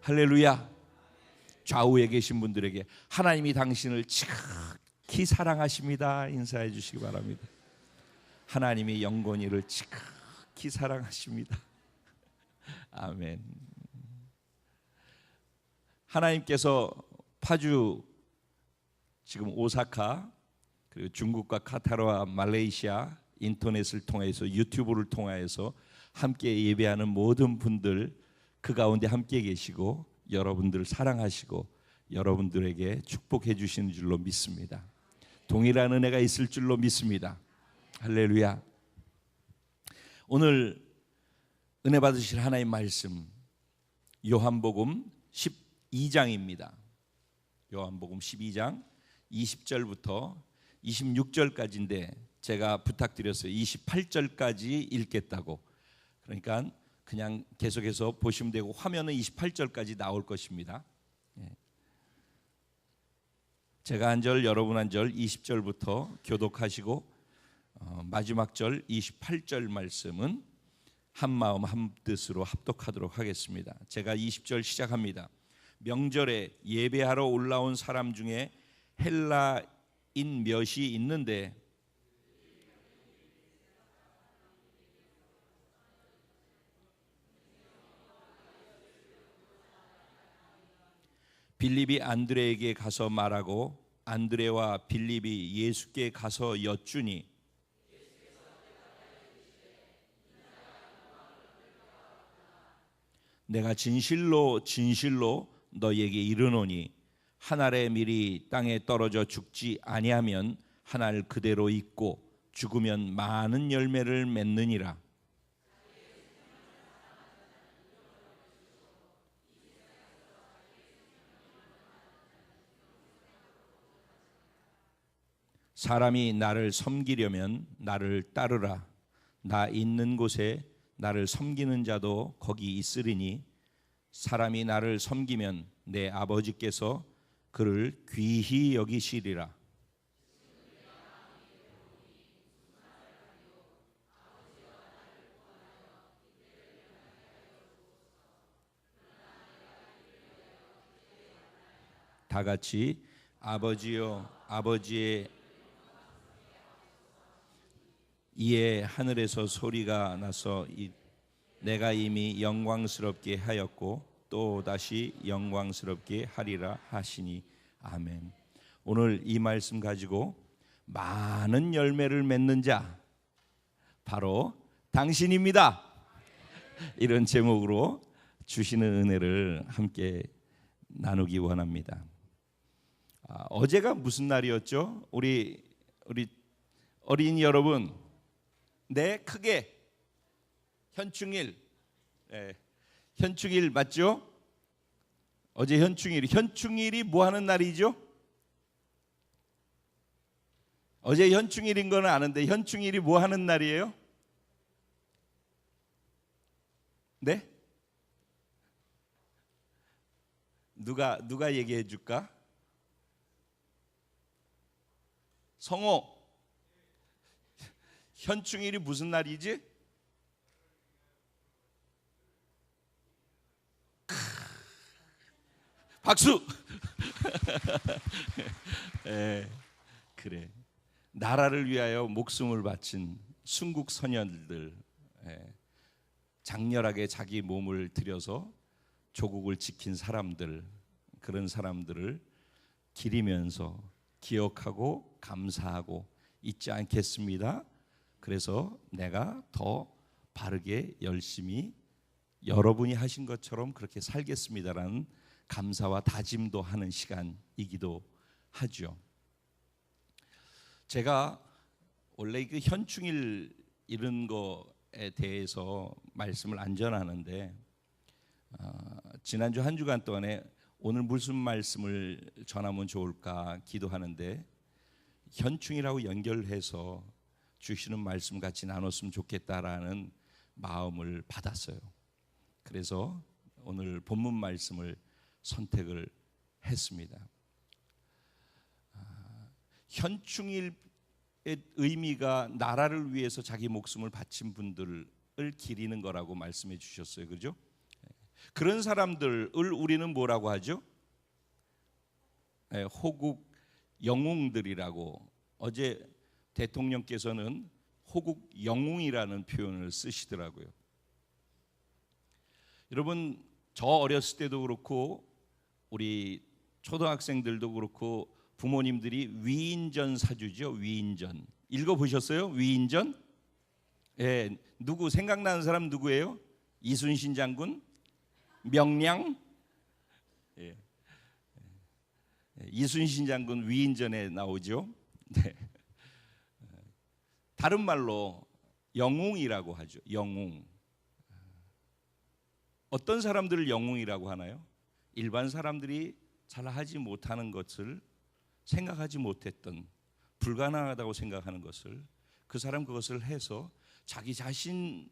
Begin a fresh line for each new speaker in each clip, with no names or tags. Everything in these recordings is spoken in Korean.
할렐루야. 좌우에 계신 분들에게 하나님이 당신을 지극히 사랑하십니다 인사해 주시기 바랍니다. 하나님이 영건이를 지극히 사랑하십니다. 아멘. 하나님께서 파주, 지금 오사카, 그리고 중국과 카타르와 말레이시아 인터넷을 통해서, 유튜브를 통해서 함께 예배하는 모든 분들, 그 가운데 함께 계시고 여러분들을 사랑하시고 여러분들에게 축복해 주시는 줄로 믿습니다. 동일한 은혜가 있을 줄로 믿습니다. 할렐루야. 오늘 은혜 받으실 하나님 말씀, 요한복음 12장입니다. 요한복음 12장 20절부터 26절까지인데 제가 부탁드렸어요. 28절까지 읽겠다고. 그러니까 그냥 계속해서 보시면 되고, 화면은 28절까지 나올 것입니다. 제가 한 절, 여러분 한 절, 20절부터 교독하시고 마지막 절 28절 말씀은 한 마음 한 뜻으로 합독하도록 하겠습니다. 제가 20절 시작합니다. 명절에 예배하러 올라온 사람 중에 헬라인 몇이 있는데 빌립이 안드레에게 가서 말하고 안드레와 빌립이 예수께 가서 여쭈니 내가 진실로 진실로 너희에게 이르노니 한 알의 밀이 땅에 떨어져 죽지 아니하면 한 알 그대로 있고 죽으면 많은 열매를 맺느니라. 사람이 나를 섬기려면 나를 따르라. 나 있는 곳에 나를 섬기는 자도 거기 있으리니 사람이 나를 섬기면 내 아버지께서 그를 귀히 여기시리라. 다 같이 아버지여 아버지의 이에 하늘에서 소리가 나서 내가 이미 영광스럽게 하였고 또 다시 영광스럽게 하리라 하시니 아멘. 오늘 이 말씀 가지고 많은 열매를 맺는 자 바로 당신입니다. 이런 제목으로 주시는 은혜를 함께 나누기 원합니다. 어제가 무슨 날이었죠? 우리 어린이 여러분, 네, 크게 현충일, 현충일 맞죠? 어제 현충일이 뭐 하는 날이죠? 어제 현충일인 거는 아는데 현충일이 뭐 하는 날이에요? 네? 누가 얘기해 줄까? 성호, 현충일이 무슨 날이지? 박수. 그래. 나라를 위하여 목숨을 바친 순국 선열들, 장렬하게 자기 몸을 들여서 조국을 지킨 사람들, 그런 사람들을 기리면서 기억하고 감사하고 잊지 않겠습니다. 그래서 내가 더 바르게 열심히 여러분이 하신 것처럼 그렇게 살겠습니다라는 감사와 다짐도 하는 시간이기도 하죠. 제가 원래 그 현충일 이런 거에 대해서 말씀을 안 전하는데 지난주 한 주간 동안에 오늘 무슨 말씀을 전하면 좋을까 기도하는데 현충일하고 연결해서 주시는 말씀 같이 나눴으면 좋겠다라는 마음을 받았어요. 그래서 오늘 본문 말씀을 선택을 했습니다. 현충일의 의미가 나라를 위해서 자기 목숨을 바친 분들을 기리는 거라고 말씀해 주셨어요. 그죠? 그런 사람들을 우리는 뭐라고 하죠? 호국 영웅들이라고. 어제 대통령께서는 호국 영웅이라는 표현을 쓰시더라고요. 여러분, 저 어렸을 때도 그렇고 우리 초등학생들도 그렇고 부모님들이 위인전 사주죠. 위인전 읽어보셨어요? 위인전? 예, 누구 생각나는 사람 누구예요? 이순신 장군? 명량? 예. 이순신 장군 위인전에 나오죠. 네. 다른 말로 영웅이라고 하죠. 영웅. 어떤 사람들을 영웅이라고 하나요? 일반 사람들이 잘 하지 못하는 것을, 생각하지 못했던, 불가능하다고 생각하는 것을 그 사람 그것을 해서 자기 자신을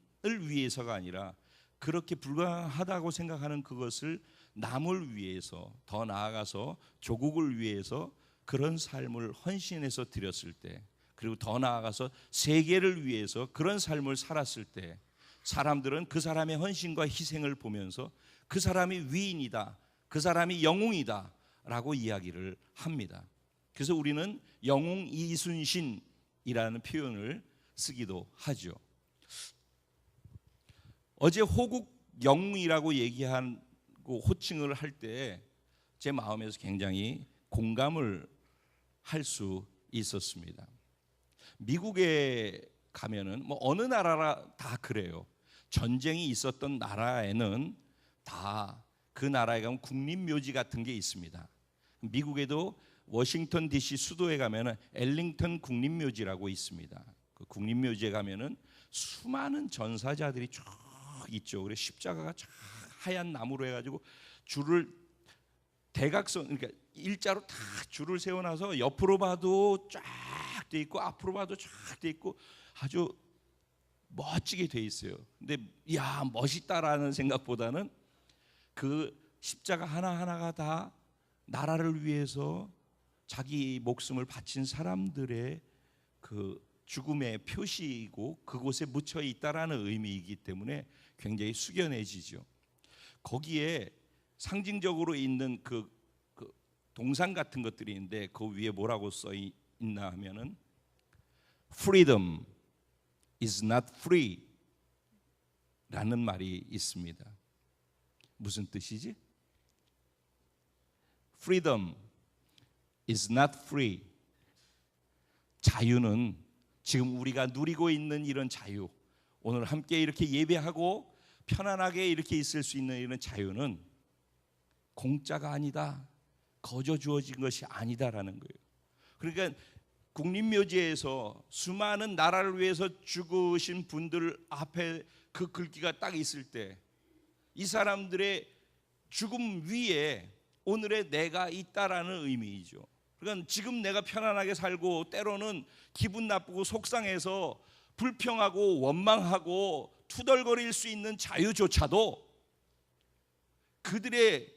위해서가 아니라 그렇게 불가능하다고 생각하는 그것을 남을 위해서, 더 나아가서 조국을 위해서 그런 삶을 헌신해서 드렸을 때, 그리고 더 나아가서 세계를 위해서 그런 삶을 살았을 때 사람들은 그 사람의 헌신과 희생을 보면서 그 사람이 위인이다, 그 사람이 영웅이다 라고 이야기를 합니다. 그래서 우리는 영웅 이순신이라는 표현을 쓰기도 하죠. 어제 호국 영웅이라고 얘기하고 호칭을 할 때 제 마음에서 굉장히 공감을 할 수 있었습니다. 미국에 가면은 뭐 어느 나라라 다 그래요. 전쟁이 있었던 나라에는 다 그 나라에 가면 국립묘지 같은 게 있습니다. 미국에도 워싱턴 DC 수도에 가면은 엘링턴 국립묘지라고 있습니다. 그 국립묘지에 가면은 수많은 전사자들이 쭉 있죠. 그래서 십자가가 쫙 하얀 나무로 해가지고 줄을 대각선, 그러니까 일자로 다 줄을 세워놔서 옆으로 봐도 쫙 돼 있고 앞으로 봐도 쫙 돼 있고 아주 멋지게 돼 있어요. 근데 야, 멋있다라는 생각보다는 그 십자가 하나하나가 다 나라를 위해서 자기 목숨을 바친 사람들의 그 죽음의 표시이고 그곳에 묻혀 있다라는 의미이기 때문에 굉장히 숙연해지죠. 거기에 상징적으로 있는 그 동상 같은 것들이 있는데 그 위에 뭐라고 써 있나 하면은 Freedom is not free 라는 말이 있습니다. 무슨 뜻이지? Freedom is not free. 자유는 지금 우리가 누리고 있는 이런 자유, 오늘 함께 이렇게 예배하고 편안하게 이렇게 있을 수 있는 이런 자유는 공짜가 아니다, 거저 주어진 것이 아니다라는 거예요. 그러니까 국립묘지에서 수많은 나라를 위해서 죽으신 분들 앞에 그 글귀가 딱 있을 때 이 사람들의 죽음 위에 오늘의 내가 있다라는 의미이죠. 그러니까 지금 내가 편안하게 살고 때로는 기분 나쁘고 속상해서 불평하고 원망하고 투덜거릴 수 있는 자유조차도 그들의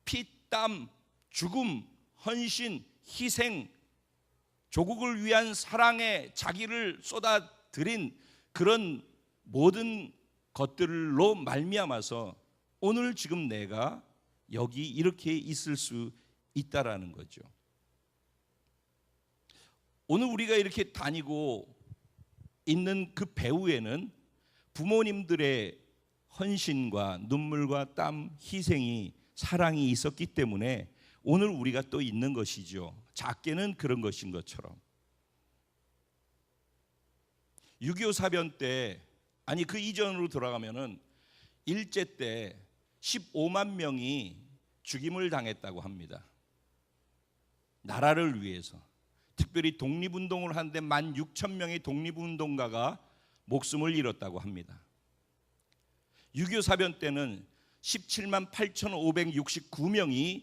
피, 땀, 죽음, 헌신, 희생, 조국을 위한 사랑에 자기를 쏟아들인 그런 모든 것들로 말미암아서 오늘 지금 내가 여기 이렇게 있을 수 있다라는 거죠. 오늘 우리가 이렇게 다니고 있는 그 배후에는 부모님들의 헌신과 눈물과 땀, 희생이, 사랑이 있었기 때문에 오늘 우리가 또 있는 것이죠. 작게는 그런 것인 것처럼 6.25 사변 때, 아니 그 이전으로 돌아가면은 일제 때 15만 명이 죽임을 당했다고 합니다. 나라를 위해서. 특별히 독립운동을 하는데 16,000명의 독립운동가가 목숨을 잃었다고 합니다. 6.25 사변 때는 17만 8,569명이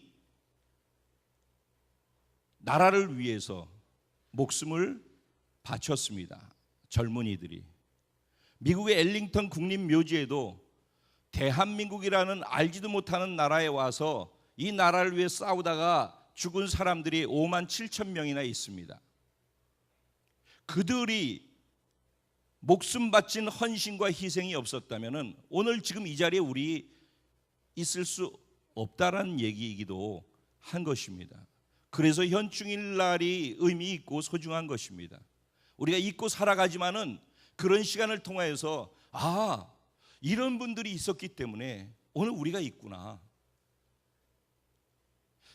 나라를 위해서 목숨을 바쳤습니다. 젊은이들이. 미국의 엘링턴 국립묘지에도 대한민국이라는 알지도 못하는 나라에 와서 이 나라를 위해 싸우다가 죽은 사람들이 5만 7천 명이나 있습니다. 그들이 목숨 바친 헌신과 희생이 없었다면 오늘 지금 이 자리에 우리 있을 수 없다라는 얘기이기도 한 것입니다. 그래서 현충일 날이 의미 있고 소중한 것입니다. 우리가 잊고 살아가지만은 그런 시간을 통하여서 이런 분들이 있었기 때문에 오늘 우리가 있구나.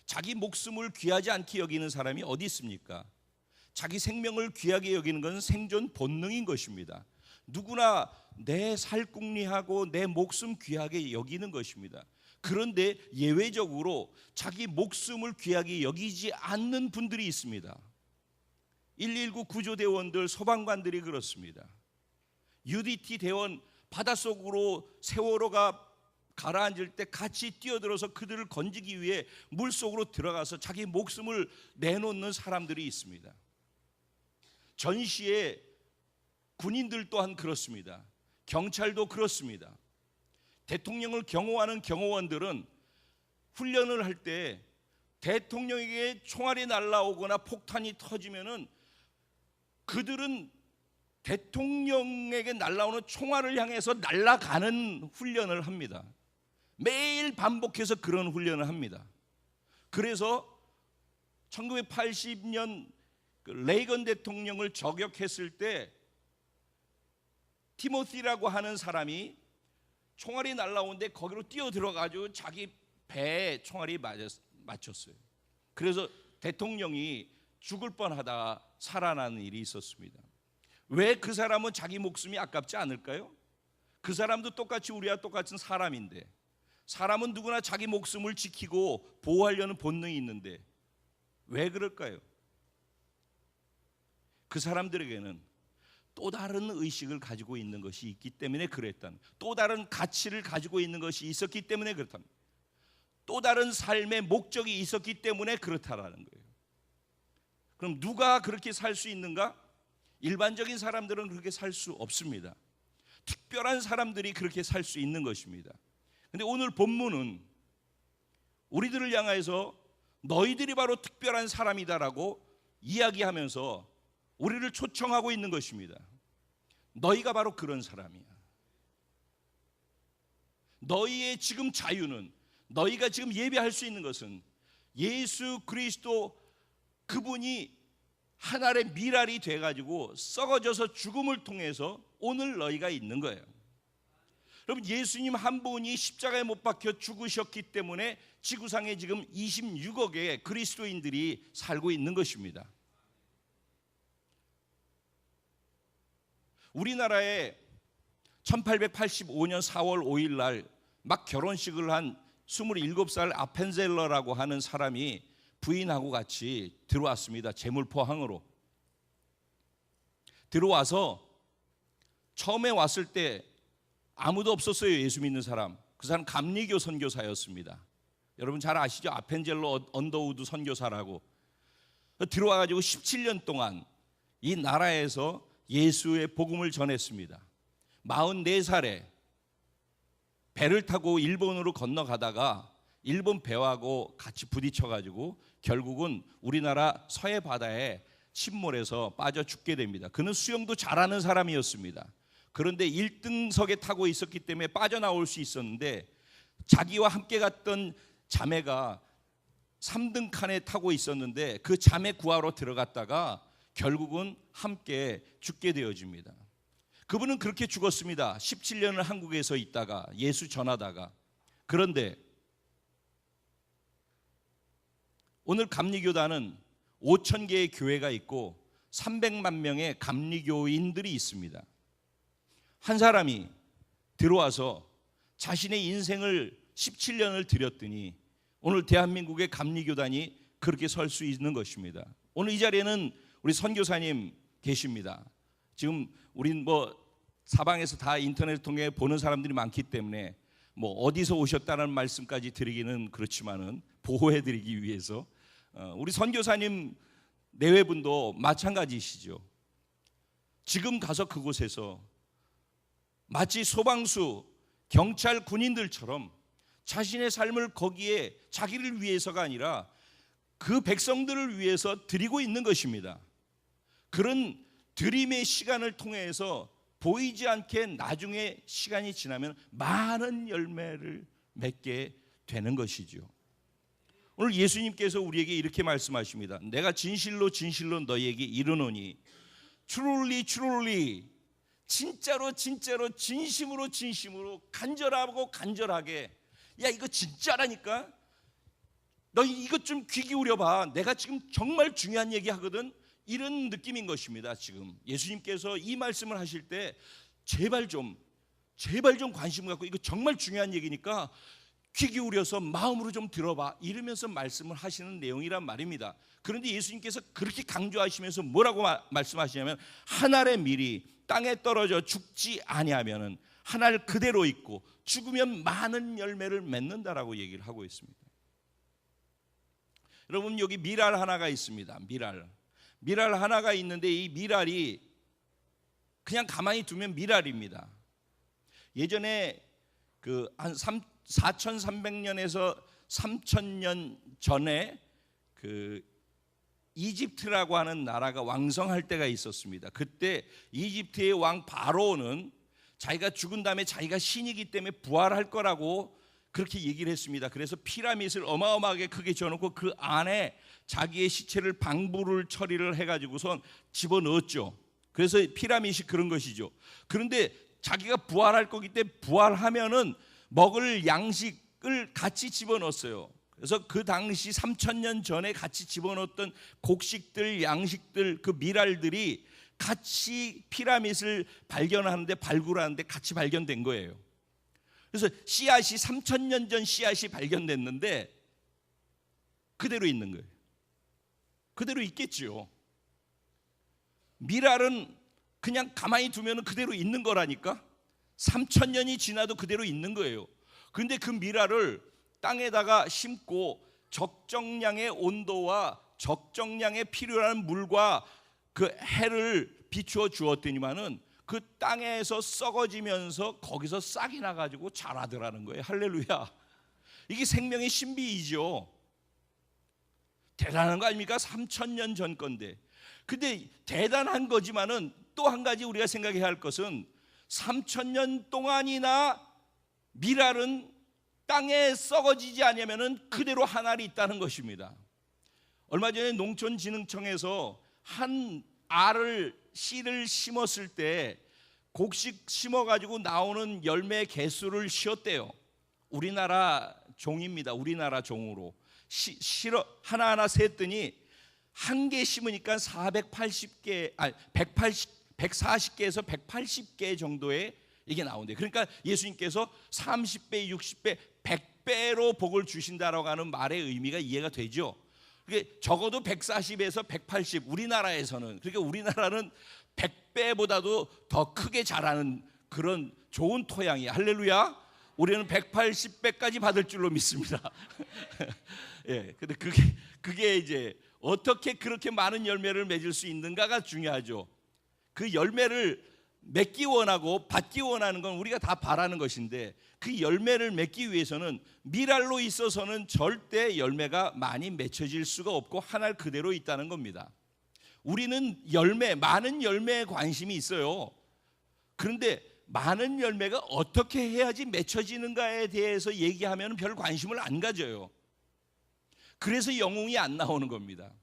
자기 목숨을 귀하지 않게 여기는 사람이 어디 있습니까? 자기 생명을 귀하게 여기는 것은 생존 본능인 것입니다. 누구나 내 살궁리하고 내 목숨 귀하게 여기는 것입니다. 그런데 예외적으로 자기 목숨을 귀하게 여기지 않는 분들이 있습니다. 119 구조대원들, 소방관들이 그렇습니다. UDT 대원 바닷속으로 세월호가 가라앉을 때 같이 뛰어들어서 그들을 건지기 위해 물속으로 들어가서 자기 목숨을 내놓는 사람들이 있습니다. 전시에 군인들 또한 그렇습니다. 경찰도 그렇습니다. 대통령을 경호하는 경호원들은 훈련을 할 때 대통령에게 총알이 날아오거나 폭탄이 터지면은 그들은 대통령에게 날아오는 총알을 향해서 날아가는 훈련을 합니다. 매일 반복해서 그런 훈련을 합니다. 그래서 1980년 레이건 대통령을 저격했을 때 티모시라고 하는 사람이 총알이 날아오는데 거기로 뛰어들어가지고 자기 배에 총알이 맞췄어요. 그래서 대통령이 죽을 뻔하다 살아나는 일이 있었습니다. 왜 그 사람은 자기 목숨이 아깝지 않을까요? 그 사람도 똑같이 우리와 똑같은 사람인데, 사람은 누구나 자기 목숨을 지키고 보호하려는 본능이 있는데 왜 그럴까요? 그 사람들에게는 또 다른 의식을 가지고 있는 것이 있기 때문에 그랬다는, 또 다른 가치를 가지고 있는 것이 있었기 때문에 그렇다는, 또 다른 삶의 목적이 있었기 때문에 그렇다라는 거예요. 그럼 누가 그렇게 살 수 있는가? 일반적인 사람들은 그렇게 살 수 없습니다. 특별한 사람들이 그렇게 살 수 있는 것입니다. 그런데 오늘 본문은 우리들을 향해서 너희들이 바로 특별한 사람이다라고 이야기하면서 우리를 초청하고 있는 것입니다. 너희가 바로 그런 사람이야. 너희의 지금 자유는, 너희가 지금 예배할 수 있는 것은 예수 그리스도 그분이 하늘의 미랄이 돼가지고 썩어져서 죽음을 통해서 오늘 너희가 있는 거예요. 여러분, 예수님 한 분이 십자가에 못 박혀 죽으셨기 때문에 지구상에 지금 26억의 그리스도인들이 살고 있는 것입니다. 우리나라에 1885년 4월 5일 날 막 결혼식을 한 27살 아펜젤러라고 하는 사람이 부인하고 같이 들어왔습니다. 제물포항으로 들어와서 처음에 왔을 때 아무도 없었어요. 예수 믿는 사람. 그 사람 감리교 선교사였습니다. 여러분 잘 아시죠? 아펜젤러 언더우드 선교사라고. 들어와가지고 17년 동안 이 나라에서 예수의 복음을 전했습니다. 44살에 배를 타고 일본으로 건너가다가 일본 배하고 같이 부딪혀가지고 결국은 우리나라 서해 바다에 침몰해서 빠져 죽게 됩니다. 그는 수영도 잘하는 사람이었습니다. 그런데 1등석에 타고 있었기 때문에 빠져나올 수 있었는데 자기와 함께 갔던 자매가 3등 칸에 타고 있었는데 그 자매 구하러 들어갔다가 결국은 함께 죽게 되어집니다. 그분은 그렇게 죽었습니다. 17년을 한국에서 있다가 예수 전하다가. 그런데 오늘 감리교단은 5천 개의 교회가 있고 300만 명의 감리교인들이 있습니다. 한 사람이 들어와서 자신의 인생을 17년을 들였더니 오늘 대한민국의 감리교단이 그렇게 설 수 있는 것입니다. 오늘 이 자리에는 우리 선교사님 계십니다. 지금 우린 사방에서 다 인터넷 통해 보는 사람들이 많기 때문에 어디서 오셨다는 말씀까지 드리기는 그렇지만은 보호해드리기 위해서 우리 선교사님 내외분도 마찬가지시죠. 지금 가서 그곳에서 마치 소방수, 경찰, 군인들처럼 자신의 삶을 거기에 자기를 위해서가 아니라 그 백성들을 위해서 드리고 있는 것입니다. 그런 드림의 시간을 통해서 보이지 않게 나중에 시간이 지나면 많은 열매를 맺게 되는 것이죠. 오늘 예수님께서 우리에게 이렇게 말씀하십니다. 내가 진실로 진실로 너희에게 이르노니 truly truly 진짜로 진짜로 진심으로 진심으로 간절하고 간절하게 야 이거 진짜라니까 너희 이것 좀 귀 기울여 봐. 내가 지금 정말 중요한 얘기 하거든. 이런 느낌인 것입니다. 지금 예수님께서 이 말씀을 하실 때 제발 좀 관심을 갖고 이거 정말 중요한 얘기니까 귀 기울여서 마음으로 좀 들어봐 이러면서 말씀을 하시는 내용이란 말입니다. 그런데 예수님께서 그렇게 강조하시면서 뭐라고 말씀하시냐면 한 알의 밀이 땅에 떨어져 죽지 아니하면은 한 알 그대로 있고 죽으면 많은 열매를 맺는다라고 얘기를 하고 있습니다. 여러분 여기 밀알 하나가 있습니다. 밀알 하나가 있는데 이 밀알이 그냥 가만히 두면 밀알입니다. 예전에 그 한 4,300년에서 3,000년 전에 그 이집트라고 하는 나라가 왕성할 때가 있었습니다. 그때 이집트의 왕 바로는 자기가 죽은 다음에 자기가 신이기 때문에 부활할 거라고 그렇게 얘기를 했습니다. 그래서 피라밋을 어마어마하게 크게 지어놓고 그 안에 자기의 시체를 방부를 처리를 해가지고선 집어넣었죠. 그래서 피라밋이 그런 것이죠. 그런데 자기가 부활할 거기 때문에 부활하면은 먹을 양식을 같이 집어넣었어요. 그래서 그 당시 3,000년 전에 같이 집어넣었던 곡식들, 양식들, 그 밀알들이 같이 피라밋을 발굴하는데 같이 발견된 거예요. 그래서 씨앗이 3,000년 전 씨앗이 발견됐는데 그대로 있는 거예요. 그대로 있겠지요. 밀알은 그냥 가만히 두면 그대로 있는 거라니까. 3,000년이 지나도 그대로 있는 거예요. 그런데 그 밀알을 땅에다가 심고 적정량의 온도와 적정량의 필요한 물과 그 해를 비추어 주었더니만은 그 땅에서 썩어지면서 거기서 싹이 나가지고 자라더라는 거예요. 할렐루야. 이게 생명의 신비이죠. 대단한 거 아닙니까? 3,000년 전 건데. 근데 대단한 거지만은 또 한 가지 우리가 생각해야 할 것은 3,000년 동안이나 밀알은 땅에 썩어지지 않으면은 그대로 한 알이 있다는 것입니다. 얼마 전에 농촌진흥청에서 한 씨를 심었을 때 곡식 심어가지고 나오는 열매 개수를 쉬었대요. 우리나라 종입니다. 우리나라 종으로 하나하나 셌더니 한 개 심으니까 140개에서 180개 정도의 이게 나온대요. 그러니까 예수님께서 30배, 60배, 100배로 복을 주신다라고 하는 말의 의미가 이해가 되죠. 그게 적어도 140에서 180 우리나라에서는, 그러니까 우리나라는 100배보다도 더 크게 자라는 그런 좋은 토양이야. 할렐루야. 우리는 180배까지 받을 줄로 믿습니다. 예, 근데 그게 이제 어떻게 그렇게 많은 열매를 맺을 수 있는가가 중요하죠. 그 열매를 맺기 원하고 받기 원하는 건 우리가 다 바라는 것인데 그 열매를 맺기 위해서는 밀알로 있어서는 절대 열매가 많이 맺혀질 수가 없고 한 알 그대로 있다는 겁니다. 우리는 많은 열매에 관심이 있어요. 그런데 많은 열매가 어떻게 해야지 맺혀지는가에 대해서 얘기하면 별 관심을 안 가져요. 그래서 영웅이 안 나오는 겁니다.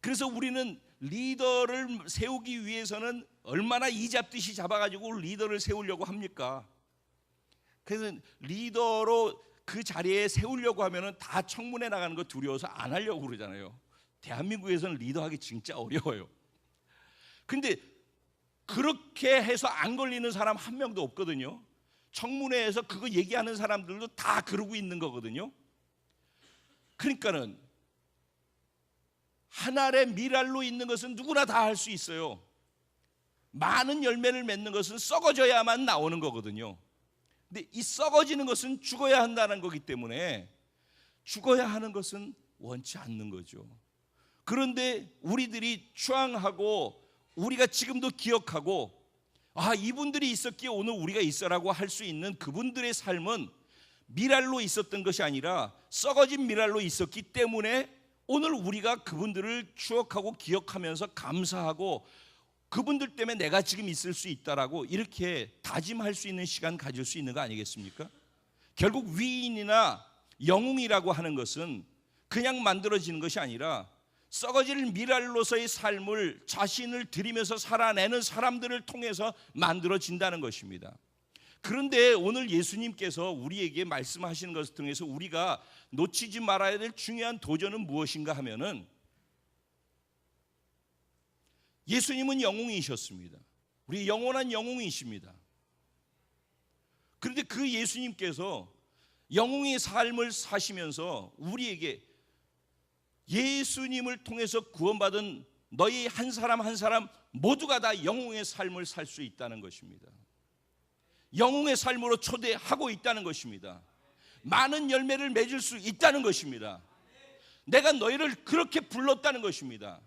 그래서 우리는 리더를 세우기 위해서는 얼마나 이잡듯이 잡아가지고 리더를 세우려고 합니까? 그래서 리더로 그 자리에 세우려고 하면은 다 청문회 나가는 거 두려워서 안 하려고 그러잖아요. 대한민국에서는 리더하기 진짜 어려워요. 근데 그렇게 해서 안 걸리는 사람 한 명도 없거든요. 청문회에서 그거 얘기하는 사람들도 다 그러고 있는 거거든요. 그러니까는 한 알의 밀알로 있는 것은 누구나 다 할 수 있어요. 많은 열매를 맺는 것은 썩어져야만 나오는 거거든요. 근데 이 썩어지는 것은 죽어야 한다는 거기 때문에 죽어야 하는 것은 원치 않는 거죠. 그런데 우리들이 추앙하고 우리가 지금도 기억하고 이분들이 있었기에 오늘 우리가 있어라고 할 수 있는 그분들의 삶은 밀알로 있었던 것이 아니라 썩어진 밀알로 있었기 때문에 오늘 우리가 그분들을 추억하고 기억하면서 감사하고 그분들 때문에 내가 지금 있을 수 있다라고 이렇게 다짐할 수 있는 시간 가질 수 있는 거 아니겠습니까? 결국 위인이나 영웅이라고 하는 것은 그냥 만들어지는 것이 아니라 썩어질 미랄로서의 삶을 자신을 들이면서 살아내는 사람들을 통해서 만들어진다는 것입니다. 그런데 오늘 예수님께서 우리에게 말씀하시는 것을 통해서 우리가 놓치지 말아야 될 중요한 도전은 무엇인가 하면은, 예수님은 영웅이셨습니다. 우리 영원한 영웅이십니다. 그런데 그 예수님께서 영웅의 삶을 사시면서 우리에게 예수님을 통해서 구원받은 너희 한 사람 한 사람 모두가 다 영웅의 삶을 살 수 있다는 것입니다. 영웅의 삶으로 초대하고 있다는 것입니다. 많은 열매를 맺을 수 있다는 것입니다. 내가 너희를 그렇게 불렀다는 것입니다.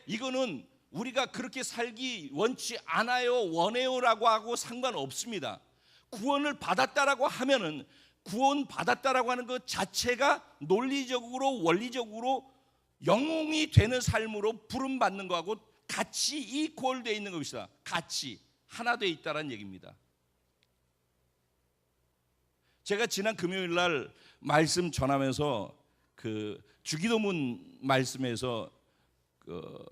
이거는 우리가 그렇게 살기 원치 않아요, 원해요라고 하고 상관없습니다. 구원을 받았다라고 하면은, 구원 받았다라고 하는 것 자체가 논리적으로 원리적으로 영웅이 되는 삶으로 부름받는 거하고 같이 이퀄되어 있는 것이다. 같이 하나 되어 있다는 얘기입니다. 제가 지난 금요일 날 말씀 전하면서 그 주기도문 말씀에서 그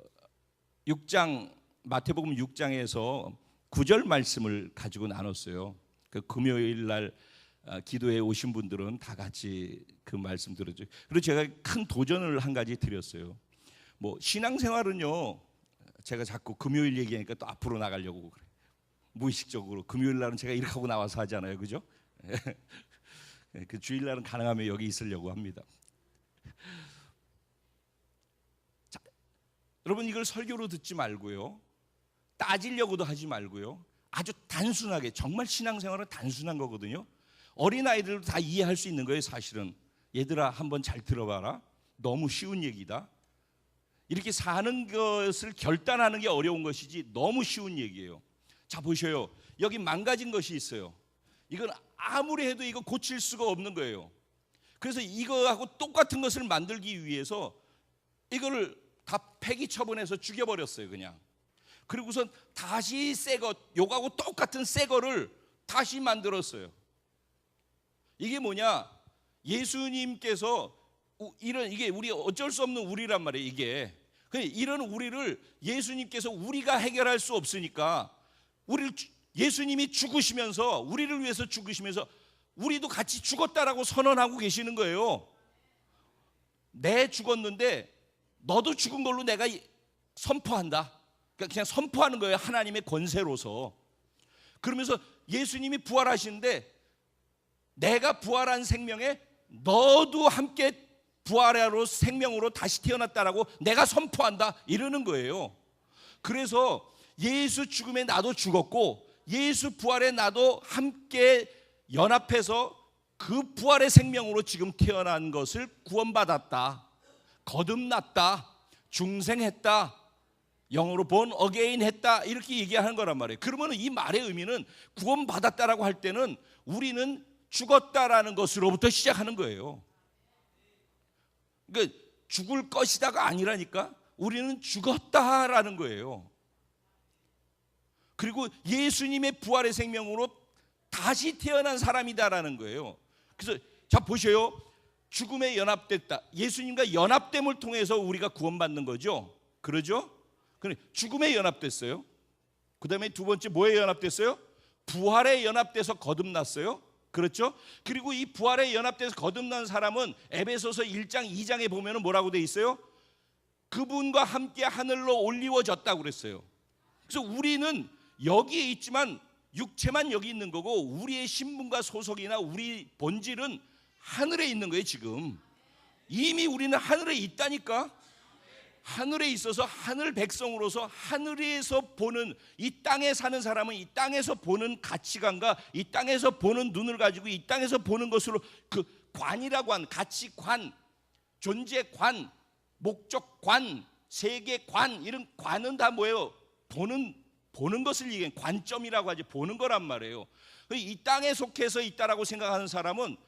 6장, 마태복음 6장에서 9절 말씀을 가지고 나눴어요. 그 금요일 날 기도에 오신 분들은 다 같이 그 말씀 들었죠. 그리고 제가 큰 도전을 한 가지 드렸어요. 뭐 신앙생활은요, 제가 자꾸 금요일 얘기하니까 또 앞으로 나가려고 그래. 무의식적으로 금요일 날은 제가 이렇게 하고 나와서 하잖아요, 그죠? 그 주일 날은 가능하면 여기 있으려고 합니다. 자, 여러분, 이걸 설교로 듣지 말고요, 따지려고도 하지 말고요, 아주 단순하게, 정말 신앙생활은 단순한 거거든요. 어린아이들도 다 이해할 수 있는 거예요. 사실은 얘들아 한번 잘 들어봐라, 너무 쉬운 얘기다. 이렇게 사는 것을 결단하는 게 어려운 것이지 너무 쉬운 얘기예요. 자, 보셔요. 여기 망가진 것이 있어요. 이건 아무리 해도 이거 고칠 수가 없는 거예요. 그래서 이거하고 똑같은 것을 만들기 위해서 이거를 다 폐기 처분해서 죽여버렸어요, 그냥. 그리고선 다시 새 것, 요거하고 똑같은 새 거를 다시 만들었어요. 이게 뭐냐? 예수님께서 이게 우리 어쩔 수 없는 우리란 말이에요. 이게 이런 우리를 예수님께서 우리가 해결할 수 없으니까 우리를 예수님이 죽으시면서, 우리를 위해서 죽으시면서 우리도 같이 죽었다라고 선언하고 계시는 거예요. 내 죽었는데 너도 죽은 걸로 내가 선포한다. 그냥 선포하는 거예요, 하나님의 권세로서. 그러면서 예수님이 부활하시는데 내가 부활한 생명에 너도 함께 부활하로 생명으로 다시 태어났다라고 내가 선포한다, 이러는 거예요. 그래서 예수 죽음에 나도 죽었고 예수 부활에 나도 함께 연합해서 그 부활의 생명으로 지금 태어난 것을 구원받았다, 거듭났다, 중생했다, 영어로 born again 했다, 이렇게 얘기하는 거란 말이에요. 그러면 이 말의 의미는 구원받았다라고 할 때는 우리는 죽었다라는 것으로부터 시작하는 거예요. 그러니까 죽을 것이다가 아니라니까, 우리는 죽었다라는 거예요. 그리고 예수님의 부활의 생명으로 다시 태어난 사람이다라는 거예요. 그래서 자, 보셔요. 죽음에 연합됐다. 예수님과 연합됨을 통해서 우리가 구원받는 거죠. 그러죠? 죽음에 연합됐어요. 그 다음에 두 번째 뭐에 연합됐어요? 부활에 연합돼서 거듭났어요. 그렇죠? 그리고 이 부활에 연합돼서 거듭난 사람은 에베소서 1장 2장에 보면 뭐라고 돼 있어요? 그분과 함께 하늘로 올리워졌다고 그랬어요. 그래서 우리는 여기에 있지만 육체만 여기 있는 거고, 우리의 신분과 소속이나 우리 본질은 하늘에 있는 거예요. 지금 이미 우리는 하늘에 있다니까. 하늘에 있어서 하늘 백성으로서 하늘에서 보는, 이 땅에 사는 사람은 이 땅에서 보는 가치관과 이 땅에서 보는 눈을 가지고 이 땅에서 보는 것으로, 그 관이라고 한 가치관, 존재관, 목적관, 세계관, 이런 관은 다 뭐예요? 보는 것을 얘기하는 관점이라고 하지, 보는 거란 말이에요. 이 땅에 속해서 있다라고 생각하는 사람은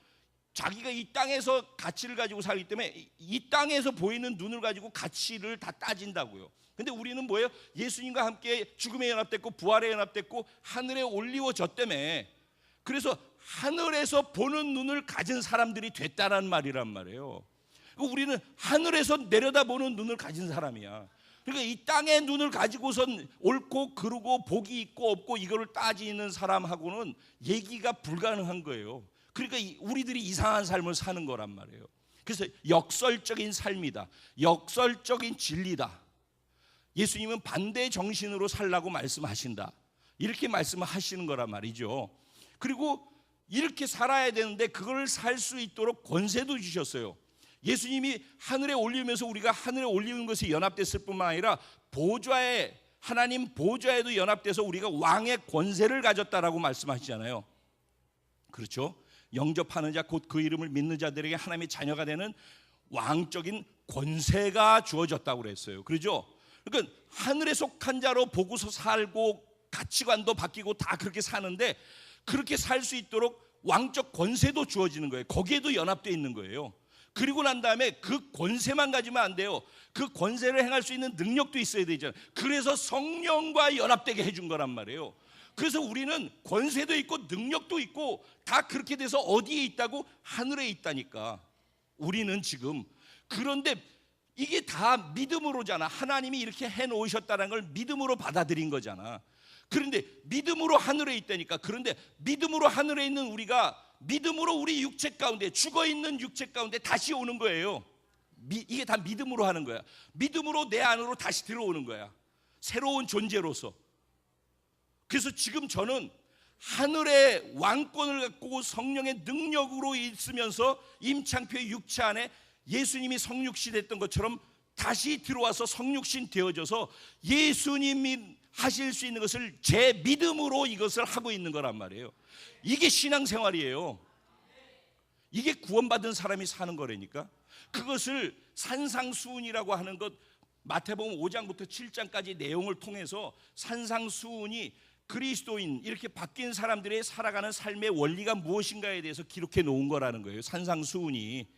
자기가 이 땅에서 가치를 가지고 살기 때문에 이 땅에서 보이는 눈을 가지고 가치를 다 따진다고요. 근데 우리는 뭐예요? 예수님과 함께 죽음에 연합됐고 부활에 연합됐고 하늘에 올리워졌다며. 그래서 하늘에서 보는 눈을 가진 사람들이 됐다는 말이란 말이에요. 우리는 하늘에서 내려다보는 눈을 가진 사람이야. 그러니까 이 땅의 눈을 가지고선 옳고 그르고 복이 있고 없고 이거를 따지는 사람하고는 얘기가 불가능한 거예요. 그러니까 우리들이 이상한 삶을 사는 거란 말이에요. 그래서 역설적인 삶이다, 역설적인 진리다. 예수님은 반대 정신으로 살라고 말씀하신다, 이렇게 말씀하시는 거란 말이죠. 그리고 이렇게 살아야 되는데 그걸 살 수 있도록 권세도 주셨어요. 예수님이 하늘에 올리면서 우리가 하늘에 올리는 것이 연합됐을 뿐만 아니라 보좌에, 하나님 보좌에도 연합돼서 우리가 왕의 권세를 가졌다라고 말씀하시잖아요. 그렇죠? 영접하는 자 곧 그 이름을 믿는 자들에게 하나님의 자녀가 되는 왕적인 권세가 주어졌다고 그랬어요. 그렇죠? 그러니까 하늘에 속한 자로 보고서 살고 가치관도 바뀌고 다 그렇게 사는데, 그렇게 살 수 있도록 왕적 권세도 주어지는 거예요. 거기에도 연합되어 있는 거예요. 그리고 난 다음에 그 권세만 가지면 안 돼요. 그 권세를 행할 수 있는 능력도 있어야 되잖아요. 그래서 성령과 연합되게 해준 거란 말이에요. 그래서 우리는 권세도 있고 능력도 있고 다 그렇게 돼서 어디에 있다고? 하늘에 있다니까. 우리는 지금, 그런데 이게 다 믿음으로잖아. 하나님이 이렇게 해놓으셨다는 걸 믿음으로 받아들인 거잖아. 그런데 믿음으로 하늘에 있다니까. 그런데 믿음으로 하늘에 있는 우리가 믿음으로 우리 육체 가운데, 죽어있는 육체 가운데 다시 오는 거예요. 이게 다 믿음으로 하는 거야. 믿음으로 내 안으로 다시 들어오는 거야, 새로운 존재로서. 그래서 지금 저는 하늘의 왕권을 갖고 성령의 능력으로 있으면서 임창표의 육체 안에 예수님이 성육신 됐던 것처럼 다시 들어와서 성육신 되어져서 예수님이 하실 수 있는 것을 제 믿음으로 이것을 하고 있는 거란 말이에요. 이게 신앙생활이에요. 이게 구원받은 사람이 사는 거라니까. 그것을 산상수훈이라고 하는 것, 마태복음 5장부터 7장까지 내용을 통해서 산상수훈이 그리스도인, 이렇게 바뀐 사람들의 살아가는 삶의 원리가 무엇인가에 대해서 기록해 놓은 거라는 거예요, 산상수훈이.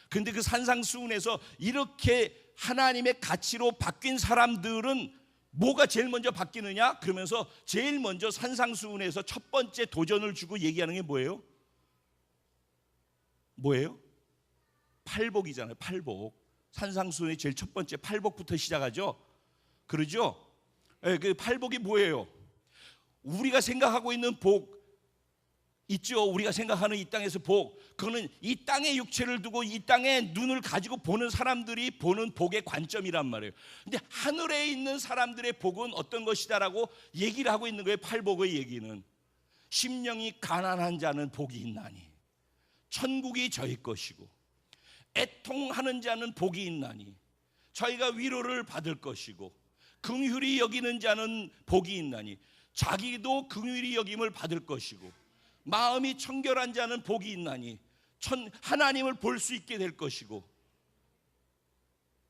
근데 그 산상수훈에서 이렇게 하나님의 가치로 바뀐 사람들은 뭐가 제일 먼저 바뀌느냐? 그러면서 제일 먼저 산상수훈에서 첫 번째 도전을 주고 얘기하는 게 뭐예요? 뭐예요? 팔복이잖아요. 팔복. 산상수훈의 제일 첫 번째 팔복부터 시작하죠. 그러죠? 네, 그 팔복이 뭐예요? 우리가 생각하고 있는 복 있죠. 우리가 생각하는 이 땅에서 복, 그거는 이 땅의 육체를 두고 이 땅의 눈을 가지고 보는 사람들이 보는 복의 관점이란 말이에요. 근데 하늘에 있는 사람들의 복은 어떤 것이다라고 얘기를 하고 있는 거예요. 팔복의 얘기는 심령이 가난한 자는 복이 있나니 천국이 저희 것이고, 애통하는 자는 복이 있나니 저희가 위로를 받을 것이고, 긍휼히 여기는 자는 복이 있나니 자기도 긍휼히 여김을 받을 것이고, 마음이 청결한 자는 복이 있나니 하나님을 볼 수 있게 될 것이고,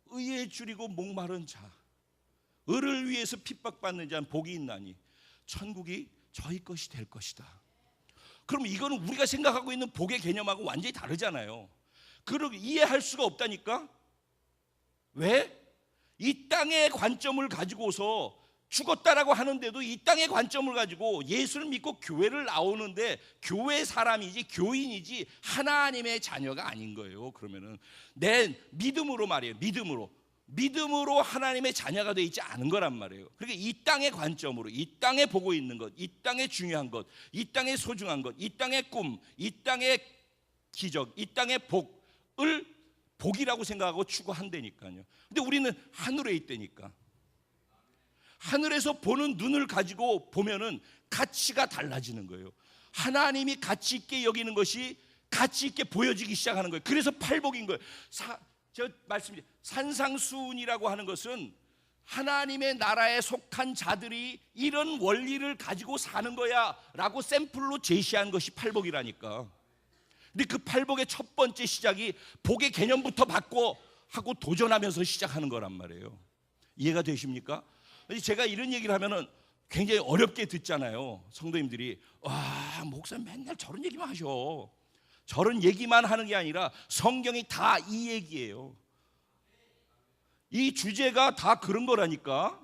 의에 줄이고 목마른 자, 의를 위해서 핍박받는 자는 복이 있나니 천국이 저희 것이 될 것이다. 그럼 이거는 우리가 생각하고 있는 복의 개념하고 완전히 다르잖아요. 그걸 이해할 수가 없다니까. 왜? 이 땅의 관점을 가지고서 죽었다라고 하는데도 이 땅의 관점을 가지고 예수를 믿고 교회를 나오는데 교회 사람이지 교인이지 하나님의 자녀가 아닌 거예요. 그러면은 내 믿음으로 말이에요. 믿음으로 하나님의 자녀가 되어 있지 않은 거란 말이에요. 그러니까 이 땅의 관점으로, 이 땅에 보고 있는 것, 이 땅의 중요한 것, 이 땅의 소중한 것, 이 땅의 꿈, 이 땅의 기적, 이 땅의 복을 복이라고 생각하고 추구한다니까요. 근데 우리는 하늘에 있다니까. 하늘에서 보는 눈을 가지고 보면은 가치가 달라지는 거예요. 하나님이 가치 있게 여기는 것이 가치 있게 보여지기 시작하는 거예요. 그래서 팔복인 거예요. 저 말씀드린 산상수훈이라고 하는 것은 하나님의 나라에 속한 자들이 이런 원리를 가지고 사는 거야 라고 샘플로 제시한 것이 팔복이라니까. 근데 그 팔복의 첫 번째 시작이 복의 개념부터 바꿔 하고 도전하면서 시작하는 거란 말이에요. 이해가 되십니까? 제가 이런 얘기를 하면은 굉장히 어렵게 듣잖아요. 성도님들이, 와, 목사님 맨날 저런 얘기만 하셔. 저런 얘기만 하는 게 아니라 성경이 다 이 얘기예요. 이 주제가 다 그런 거라니까.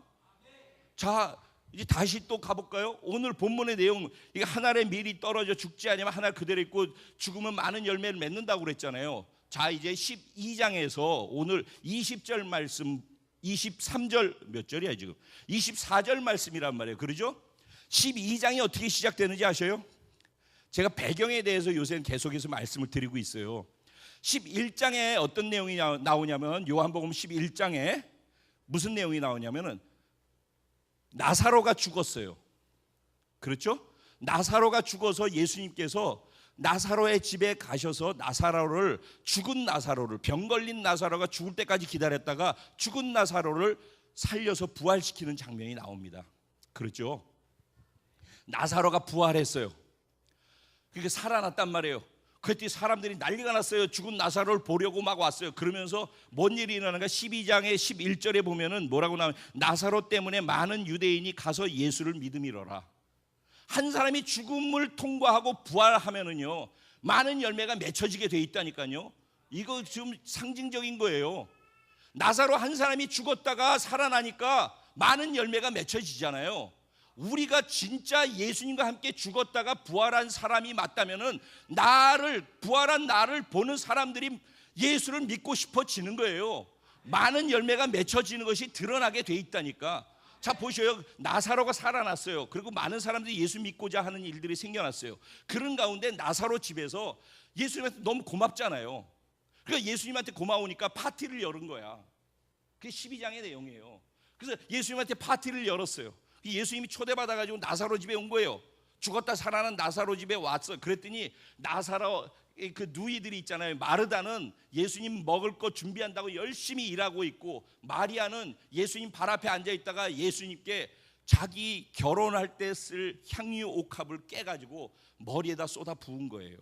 자, 이제 다시 또 가볼까요? 오늘 본문의 내용, 이게 한 알의 밀이 떨어져 죽지 않으면 한 알 그대로 있고 죽으면 많은 열매를 맺는다고 그랬잖아요. 자, 이제 12장에서 오늘 20절 말씀, 23절 몇 절이야 지금? 24절 말씀이란 말이에요. 그러죠? 12장이 어떻게 시작되는지 아셔요? 제가 배경에 대해서 요새는 계속해서 말씀을 드리고 있어요. 11장에 어떤 내용이 나오냐면, 요한복음 11장에 무슨 내용이 나오냐면은 나사로가 죽었어요. 그렇죠? 나사로가 죽어서 예수님께서 나사로의 집에 가셔서 나사로를, 죽은 나사로를, 병 걸린 나사로가 죽을 때까지 기다렸다가 죽은 나사로를 살려서 부활시키는 장면이 나옵니다. 그렇죠? 나사로가 부활했어요. 그러니까 살아났단 말이에요. 그때 사람들이 난리가 났어요. 죽은 나사로를 보려고 막 왔어요. 그러면서 뭔 일이 일어나는가? 12장의 11절에 보면은 뭐라고 나오냐? 나사로 때문에 많은 유대인이 가서 예수를 믿음이로라. 한 사람이 죽음을 통과하고 부활하면은요, 많은 열매가 맺혀지게 돼 있다니까요. 이거 지금 상징적인 거예요. 나사로 한 사람이 죽었다가 살아나니까 많은 열매가 맺혀지잖아요. 우리가 진짜 예수님과 함께 죽었다가 부활한 사람이 맞다면은 부활한 나를 보는 사람들이 예수를 믿고 싶어지는 거예요. 많은 열매가 맺혀지는 것이 드러나게 돼 있다니까. 자, 보셔요. 나사로가 살아났어요. 그리고 많은 사람들이 예수 믿고자 하는 일들이 생겨났어요. 그런 가운데 나사로 집에서 예수님한테 너무 고맙잖아요. 그러니까 예수님한테 고마우니까 파티를 열은 거야. 그게 12장의 내용이에요. 그래서 예수님한테 파티를 열었어요. 예수님이 초대받아가지고 나사로 집에 온 거예요. 죽었다 살아난 나사로 집에 왔어. 그랬더니 나사로 그 누이들이 있잖아요. 마르다는 예수님 먹을 거 준비한다고 열심히 일하고 있고, 마리아는 예수님 발 앞에 앉아 있다가 예수님께 자기 결혼할 때 쓸 향유 옥합을 깨가지고 머리에다 쏟아 부은 거예요.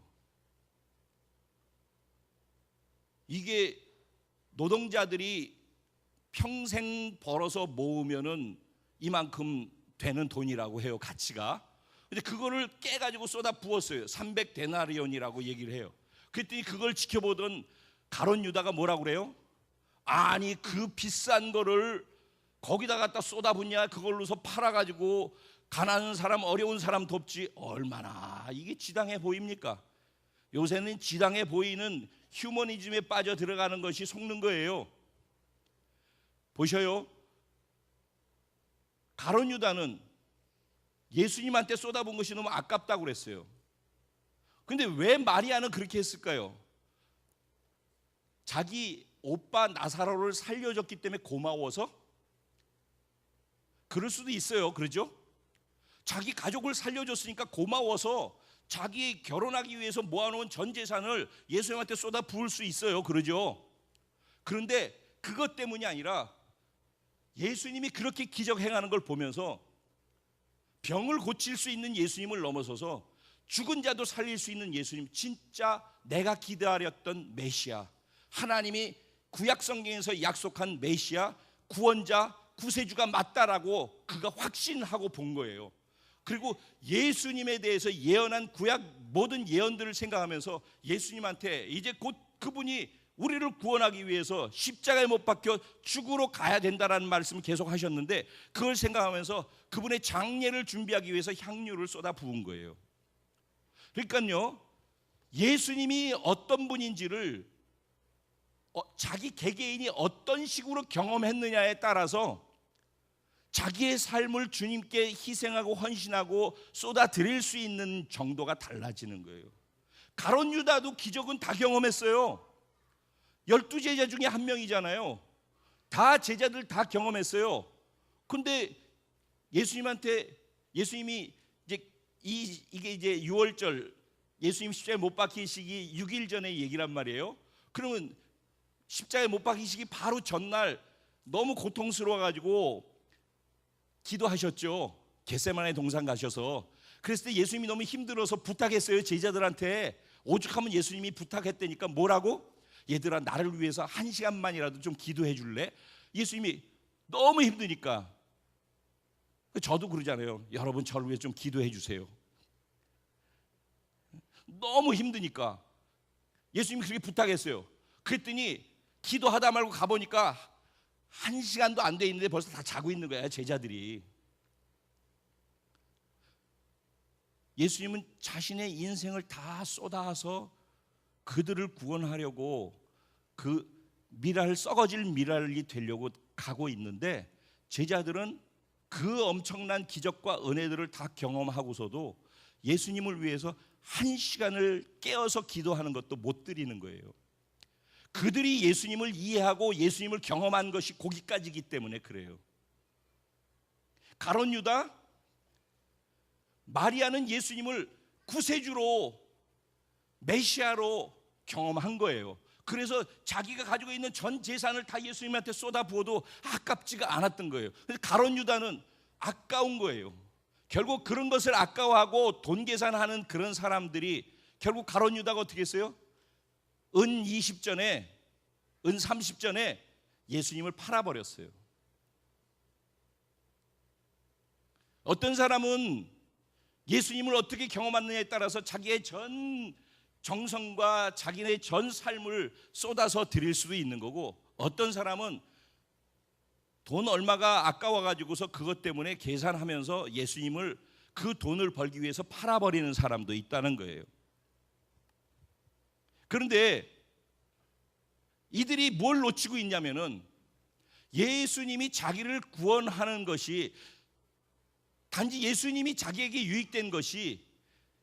이게 노동자들이 평생 벌어서 모으면은 이만큼 되는 돈이라고 해요, 가치가. 근데 그거를 깨가지고 쏟아 부었어요. 300데나리온이라고 얘기를 해요. 그랬더니 그걸 지켜보던 가룟 유다가 뭐라고 그래요? 아니, 그 비싼 거를 거기다 갖다 쏟아 붓냐? 그걸로서 팔아가지고 가난한 사람, 어려운 사람 돕지. 얼마나 이게 지당해 보입니까? 요새는 지당해 보이는 휴머니즘에 빠져 들어가는 것이 속는 거예요. 보셔요. 가룟 유다는 예수님한테 쏟아본 것이 너무 아깝다고 그랬어요. 근데 왜 마리아는 그렇게 했을까요? 자기 오빠 나사로를 살려줬기 때문에 고마워서? 그럴 수도 있어요. 그러죠? 자기 가족을 살려줬으니까 고마워서 자기 결혼하기 위해서 모아놓은 전 재산을 예수님한테 쏟아 부을 수 있어요. 그러죠? 그런데 그것 때문이 아니라 예수님이 그렇게 기적 행하는 걸 보면서 병을 고칠 수 있는 예수님을 넘어서서 죽은 자도 살릴 수 있는 예수님, 진짜 내가 기다렸던 메시아, 하나님이 구약 성경에서 약속한 메시아, 구원자, 구세주가 맞다라고 그가 확신하고 본 거예요. 그리고 예수님에 대해서 예언한 구약 모든 예언들을 생각하면서 예수님한테 이제 곧 그분이 우리를 구원하기 위해서 십자가에 못 박혀 죽으러 가야 된다라는 말씀을 계속 하셨는데, 그걸 생각하면서 그분의 장례를 준비하기 위해서 향유를 쏟아 부은 거예요. 그러니까요, 예수님이 어떤 분인지를 자기 개개인이 어떤 식으로 경험했느냐에 따라서 자기의 삶을 주님께 희생하고 헌신하고 쏟아드릴 수 있는 정도가 달라지는 거예요. 가룟 유다도 기적은 다 경험했어요. 12제자 중에 한 명이잖아요. 다 제자들 다 경험했어요. 근데 예수님이 이게 이제 6월절 예수님 십자가에 못 박히시기 6일 전에 얘기란 말이에요. 그러면 십자가에 못 박히시기 바로 전날 너무 고통스러워가지고 기도하셨죠. 겟세마네 동산 가셔서. 그랬을 때 예수님이 너무 힘들어서 부탁했어요. 제자들한테. 오죽하면 예수님이 부탁했다니까 뭐라고? 얘들아, 나를 위해서 1시간만이라도 좀 기도해 줄래? 예수님이 너무 힘드니까. 저도 그러잖아요. 여러분 저를 위해 좀 기도해 주세요. 너무 힘드니까 예수님이 그렇게 부탁했어요. 그랬더니 기도하다 말고 가보니까 1시간도 안 돼 있는데 벌써 다 자고 있는 거야, 제자들이. 예수님은 자신의 인생을 다 쏟아서 그들을 구원하려고 그 썩어질 미랄이 되려고 가고 있는데, 제자들은 그 엄청난 기적과 은혜들을 다 경험하고서도 예수님을 위해서 한 시간을 깨어서 기도하는 것도 못 드리는 거예요. 그들이 예수님을 이해하고 예수님을 경험한 것이 거기까지이기 때문에 그래요. 가룟 유다, 마리아는 예수님을 구세주로, 메시아로 경험한 거예요. 그래서 자기가 가지고 있는 전 재산을 다 예수님한테 쏟아부어도 아깝지가 않았던 거예요. 그래서 가룟 유다는 아까운 거예요. 결국 그런 것을 아까워하고 돈 계산하는 그런 사람들이 결국 가룟 유다가 어떻게 했어요? 은 20전에, 은 30전에 예수님을 팔아버렸어요. 어떤 사람은 예수님을 어떻게 경험하느냐에 따라서 자기의 전 정성과 자기의 전 삶을 쏟아서 드릴 수도 있는 거고, 어떤 사람은 돈 얼마가 아까워가지고서 그것 때문에 계산하면서 예수님을 그 돈을 벌기 위해서 팔아버리는 사람도 있다는 거예요. 그런데 이들이 뭘 놓치고 있냐면은, 예수님이 자기를 구원하는 것이, 단지 예수님이 자기에게 유익된 것이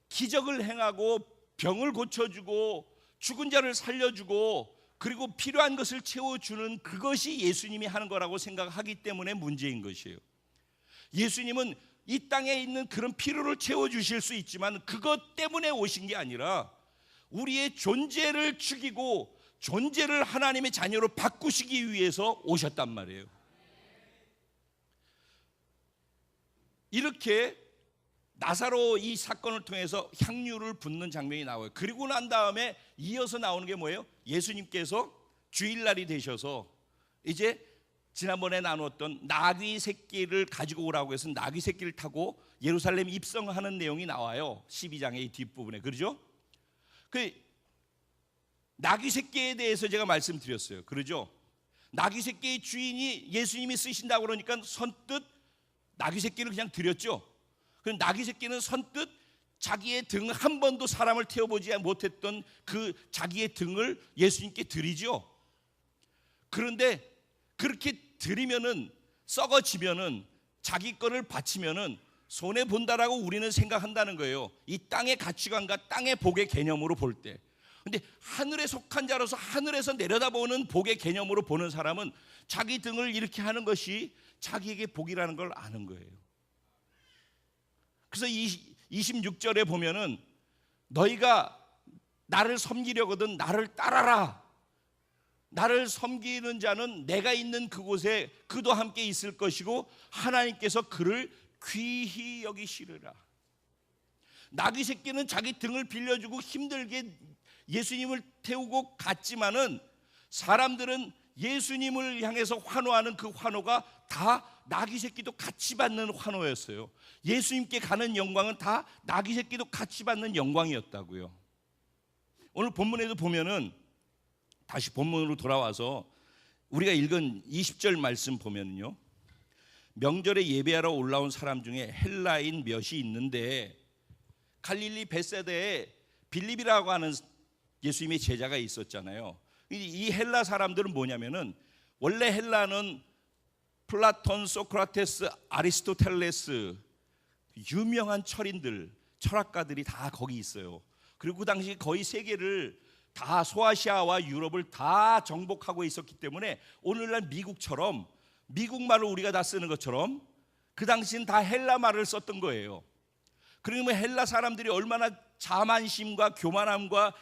기적을 행하고 병을 고쳐주고 죽은 자를 살려주고 그리고 필요한 것을 채워주는 그것이 예수님이 하는 거라고 생각하기 때문에 문제인 것이에요. 예수님은 이 땅에 있는 그런 필요를 채워주실 수 있지만 그것 때문에 오신 게 아니라 우리의 존재를 죽이고 존재를 하나님의 자녀로 바꾸시기 위해서 오셨단 말이에요. 이렇게 나사로 이 사건을 통해서 향유를 붓는 장면이 나와요. 그리고 난 다음에 이어서 나오는 게 뭐예요? 예수님께서 주일날이 되셔서 이제 지난번에 나누었던 나귀 새끼를 가지고 오라고 해서 나귀 새끼를 타고 예루살렘 입성하는 내용이 나와요. 12장의 이 뒷부분에. 그러죠? 그 나귀 새끼에 대해서 제가 말씀드렸어요. 그러죠? 나귀 새끼의 주인이 예수님이 쓰신다고 그러니까 선뜻 나귀 새끼를 그냥 드렸죠. 그럼 나귀 새끼는 선뜻 자기의 등 한 번도 사람을 태워보지 못했던 그 자기의 등을 예수님께 드리죠. 그런데 그렇게 드리면은, 썩어지면은, 자기 거를 바치면은 손해 본다라고 우리는 생각한다는 거예요. 이 땅의 가치관과 땅의 복의 개념으로 볼 때. 근데 하늘에 속한 자로서 하늘에서 내려다보는 복의 개념으로 보는 사람은 자기 등을 이렇게 하는 것이 자기에게 복이라는 걸 아는 거예요. 그래서 26절에 보면은 너희가 나를 섬기려거든 나를 따라라. 나를 섬기는 자는 내가 있는 그곳에 그도 함께 있을 것이고 하나님께서 그를 귀히 여기시리라. 나귀 새끼는 자기 등을 빌려주고 힘들게 예수님을 태우고 갔지만은 사람들은 예수님을 향해서 환호하는 그 환호가 다 나귀 새끼도 같이 받는 환호였어요. 예수님께 가는 영광은 다 나귀 새끼도 같이 받는 영광이었다고요. 오늘 본문에도 보면은, 다시 본문으로 돌아와서 우리가 읽은 20절 말씀 보면요, 명절에 예배하러 올라온 사람 중에 헬라인 몇이 있는데 갈릴리 벳세다에 빌립이라고 하는 예수님의 제자가 있었잖아요. 이 헬라 사람들은 뭐냐면은, 원래 헬라는 플라톤, 소크라테스, 아리스토텔레스, 유명한 철인들, 철학가들이 다 거기 있어요. 그리고 그 당시 거의 세계를 다, 소아시아와 유럽을 다 정복하고 있었기 때문에 오늘날 미국처럼, 미국말을 우리가 다 쓰는 것처럼 그 당시는 다 헬라 말을 썼던 거예요. 그러면 헬라 사람들이 얼마나 자만심과 교만함과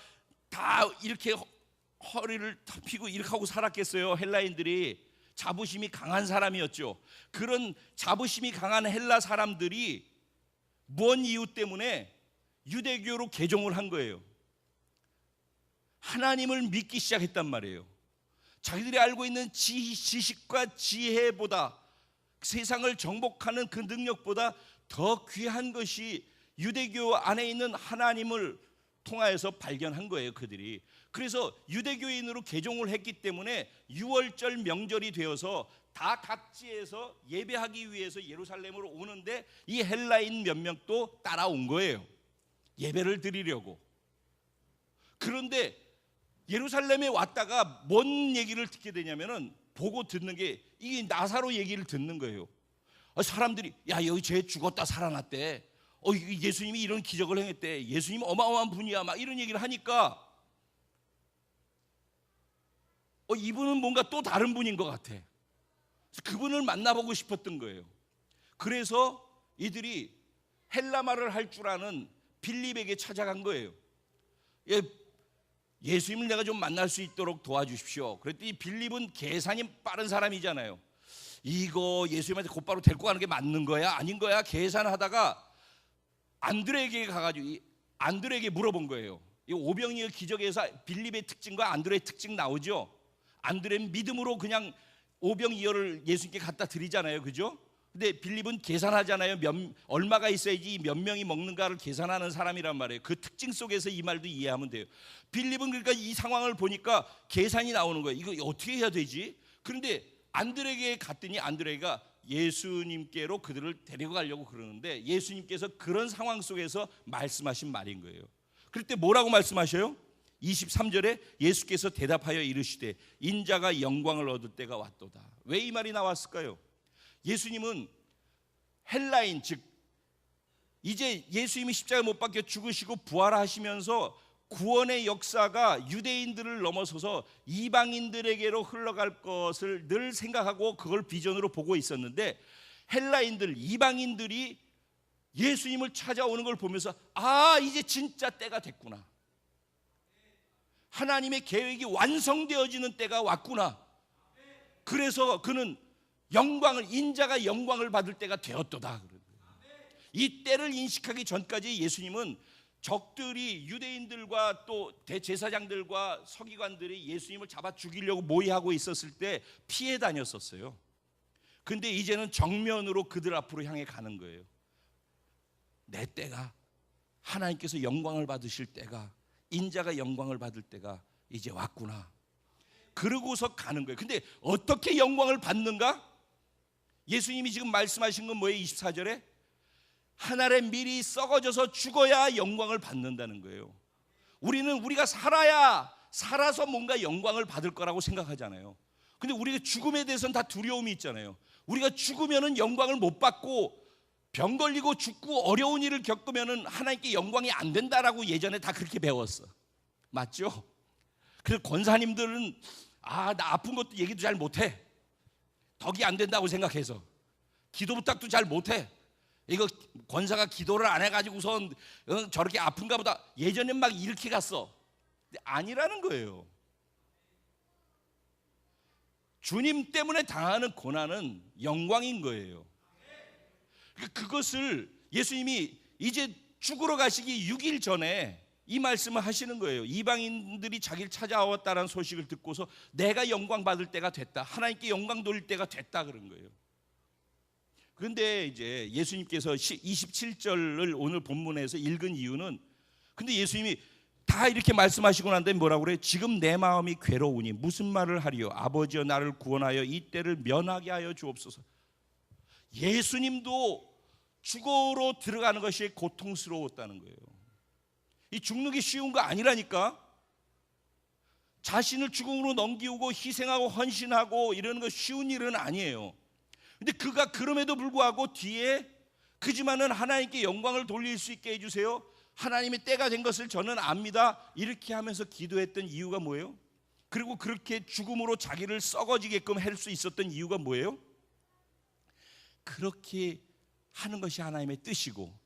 다 이렇게 허리를 덮이고 이렇게 하고 살았겠어요. 헬라인들이 자부심이 강한 사람이었죠. 그런 자부심이 강한 헬라 사람들이 뭔 이유 때문에 유대교로 개종을 한 거예요. 하나님을 믿기 시작했단 말이에요. 자기들이 알고 있는 지식과 지혜보다, 세상을 정복하는 그 능력보다 더 귀한 것이 유대교 안에 있는 하나님을 통하여서 발견한 거예요, 그들이. 그래서 유대교인으로 개종을 했기 때문에 유월절 명절이 되어서 다 각지에서 예배하기 위해서 예루살렘으로 오는데 이 헬라인 몇 명도 따라온 거예요. 예배를 드리려고. 그런데 예루살렘에 왔다가 뭔 얘기를 듣게 되냐면은 보고 듣는 게 이 나사로 얘기를 듣는 거예요. 사람들이 야 여기 쟤 죽었다 살아났대. 예수님이 이런 기적을 행했대. 예수님 어마어마한 분이야. 막 이런 얘기를 하니까 이분은 뭔가 또 다른 분인 것 같아. 그분을 만나보고 싶었던 거예요. 그래서 이들이 헬라말을 할 줄 아는 빌립에게 찾아간 거예요. 예수님을 내가 좀 만날 수 있도록 도와주십시오. 그랬더니 빌립은 계산이 빠른 사람이잖아요. 이거 예수님한테 곧바로 데리고 가는 게 맞는 거야? 아닌 거야? 계산하다가 안드레에게 가가지고 안드레에게 물어본 거예요. 이 오병이어 기적에서 빌립의 특징과 안드레의 특징 나오죠. 안드레는 믿음으로 그냥 오병이어를 예수님께 갖다 드리잖아요. 그죠? 근데 빌립은 계산하잖아요. 얼마가 있어야지 몇 명이 먹는가를 계산하는 사람이란 말이에요. 그 특징 속에서 이 말도 이해하면 돼요. 빌립은 그러니까 이 상황을 보니까 계산이 나오는 거예요. 이거 어떻게 해야 되지? 그런데 안드레에게 갔더니 안드레가 예수님께로 그들을 데리고 가려고 그러는데 예수님께서 그런 상황 속에서 말씀하신 말인 거예요. 그럴 때 뭐라고 말씀하셔요? 23절에 예수께서 대답하여 이르시되 인자가 영광을 얻을 때가 왔도다. 왜 이 말이 나왔을까요? 예수님은 헬라인, 즉 이제 예수님이 십자가에 못 박혀 죽으시고 부활하시면서 구원의 역사가 유대인들을 넘어서서 이방인들에게로 흘러갈 것을 늘 생각하고 그걸 비전으로 보고 있었는데 헬라인들, 이방인들이 예수님을 찾아오는 걸 보면서 이제 진짜 때가 됐구나. 하나님의 계획이 완성되어지는 때가 왔구나. 그래서 그는 인자가 영광을 받을 때가 되었도다. 이 때를 인식하기 전까지 예수님은 적들이 유대인들과 또 대제사장들과 서기관들이 예수님을 잡아 죽이려고 모의하고 있었을 때 피해 다녔었어요. 근데 이제는 정면으로 그들 앞으로 향해 가는 거예요. 내 때가, 하나님께서 영광을 받으실 때가, 인자가 영광을 받을 때가 이제 왔구나. 그러고서 가는 거예요. 근데 어떻게 영광을 받는가? 예수님이 지금 말씀하신 건 뭐예요? 24절에 하늘의 밀이 썩어져서 죽어야 영광을 받는다는 거예요. 우리가 살아서 뭔가 영광을 받을 거라고 생각하잖아요. 근데 우리가 죽음에 대해서는 다 두려움이 있잖아요. 우리가 죽으면은 영광을 못 받고 병 걸리고 죽고 어려운 일을 겪으면은 하나님께 영광이 안 된다라고 예전에 다 그렇게 배웠어. 맞죠? 그래서 권사님들은 나 아픈 것도 얘기도 잘 못해. 덕이 안 된다고 생각해서 기도 부탁도 잘 못해. 이거 권사가 기도를 안 해가지고선 저렇게 아픈가 보다. 예전엔 막 이렇게 갔어. 근데 아니라는 거예요. 주님 때문에 당하는 고난은 영광인 거예요. 그것을 예수님이 이제 죽으러 가시기 6일 전에 이 말씀을 하시는 거예요. 이방인들이 자기를 찾아왔다는 소식을 듣고서 내가 영광 받을 때가 됐다. 하나님께 영광 돌릴 때가 됐다 그런 거예요. 그런데 이제 예수님께서 27절을 오늘 본문에서 읽은 이유는 근데 예수님이 다 이렇게 말씀하시고 난 다음에 뭐라고 그래요? 지금 내 마음이 괴로우니 무슨 말을 하리요? 아버지여 나를 구원하여 이 때를 면하게 하여 주옵소서. 예수님도 죽어로 들어가는 것이 고통스러웠다는 거예요. 이 죽는 게 쉬운 거 아니라니까. 자신을 죽음으로 넘기고 희생하고 헌신하고 이러는 거 쉬운 일은 아니에요. 근데 그가 그럼에도 불구하고 뒤에 그지만은 하나님께 영광을 돌릴 수 있게 해주세요. 하나님의 때가 된 것을 저는 압니다. 이렇게 하면서 기도했던 이유가 뭐예요? 그리고 그렇게 죽음으로 자기를 썩어지게끔 할 수 있었던 이유가 뭐예요? 그렇게 하는 것이 하나님의 뜻이고